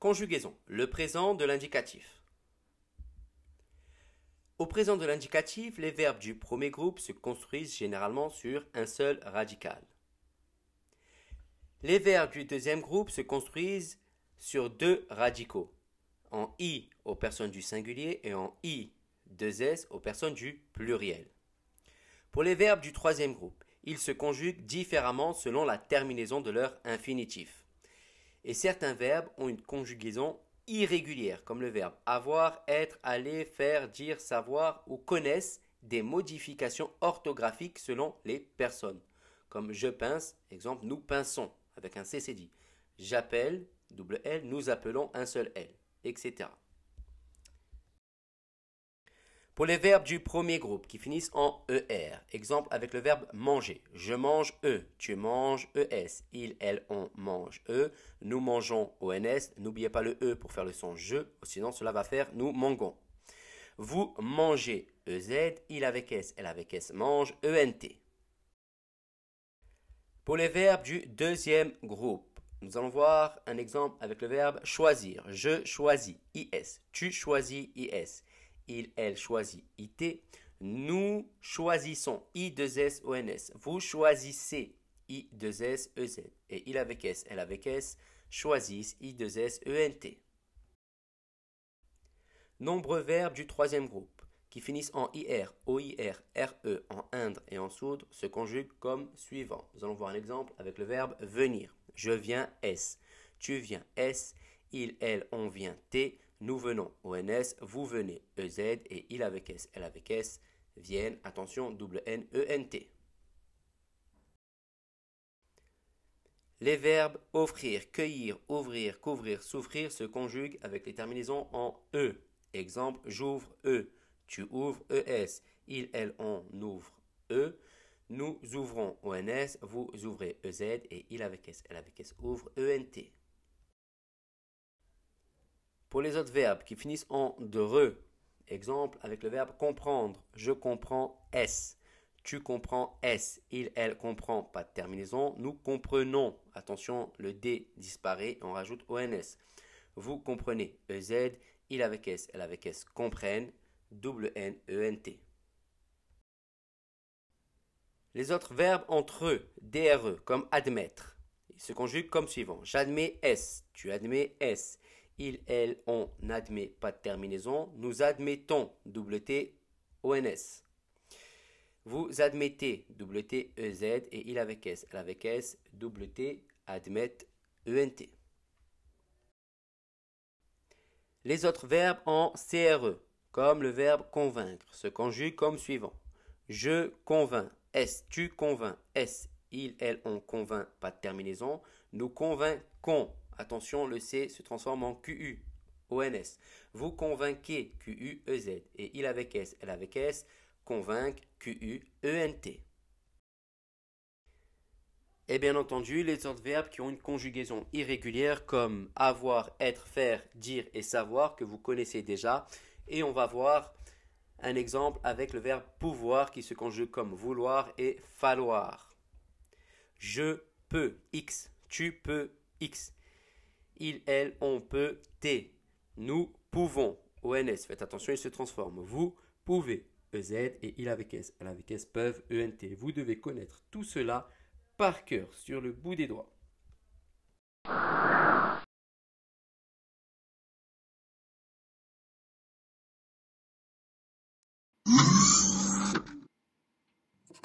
Conjugaison. Le présent de l'indicatif. Au présent de l'indicatif, les verbes du premier groupe se construisent généralement sur un seul radical. Les verbes du deuxième groupe se construisent sur deux radicaux, en i aux personnes du singulier et en i, 2s aux personnes du pluriel. Pour les verbes du troisième groupe, ils se conjuguent différemment selon la terminaison de leur infinitif. Et certains verbes ont une conjugaison irrégulière, comme le verbe avoir, être, aller, faire, dire, savoir, ou connaissent des modifications orthographiques selon les personnes. Comme je pince, exemple, nous pinçons, avec un CCD. J'appelle, double L, nous appelons, un seul L, etc. Pour les verbes du premier groupe qui finissent en ER, exemple avec le verbe manger. Je mange E, tu manges ES, il, elle, on mange E, nous mangeons ONS, n'oubliez pas le E pour faire le son je, sinon cela va faire nous mangons. Vous mangez EZ, il avec S, elle avec S mange ENT. Pour les verbes du deuxième groupe, nous allons voir un exemple avec le verbe choisir. Je choisis IS, tu choisis IS. Il, elle choisit IT. Nous choisissons I2SONS. Vous choisissez I2SEZ. Et il avec S, elle avec S choisissent I2SENT. Nombreux verbes du troisième groupe qui finissent en IR, OIR, RE, en Indre et en Sourdre se conjuguent comme suivant. Nous allons voir un exemple avec le verbe venir. Je viens S. Tu viens S. Il, elle, on vient T. Nous venons ONS, vous venez EZ et il avec S, elle avec S viennent, attention, double N, ENT. Les verbes offrir, cueillir, ouvrir, couvrir, souffrir se conjuguent avec les terminaisons en E. Exemple, j'ouvre E, tu ouvres ES, il, elle, on ouvre E, nous ouvrons ONS, vous ouvrez EZ et il avec S, elle avec S ouvre ENT. Pour les autres verbes qui finissent en DRE, exemple avec le verbe comprendre, je comprends S, tu comprends S, il, elle comprend, pas de terminaison, nous comprenons, attention, le D disparaît, on rajoute ONS. Vous comprenez EZ, il avec S, elle avec S comprennent, double N, ENT. Les autres verbes entre eux, DRE, comme admettre, ils se conjuguent comme suivant. J'admets S, tu admets S. Il, elle, on n'admet pas de terminaison. Nous admettons, double T, ONS. Vous admettez, double T, EZ, et il avec S, elle avec S, double T, admettent, ENT. Les autres verbes en CRE, comme le verbe convaincre, se conjuguent comme suivant. Je convainc, S, tu convainc, S, il, elle, on convainc, pas de terminaison. Nous convainquons. Attention, le C se transforme en QU, ONS. Vous convainquez, QU, EZ. Et il avec S, elle avec S, convaincre, QU, ENT. Et bien entendu, les autres verbes qui ont une conjugaison irrégulière comme avoir, être, faire, dire et savoir que vous connaissez déjà. Et on va voir un exemple avec le verbe pouvoir qui se conjugue comme vouloir et falloir. Je peux, X. Tu peux, X. Il, elle, on peut, T. Nous pouvons, ONS. Faites attention, il se transforme. Vous pouvez, EZ et il avec S, elle avec S peuvent, ENT. Vous devez connaître tout cela par cœur sur le bout des doigts.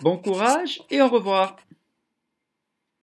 Bon courage et au revoir.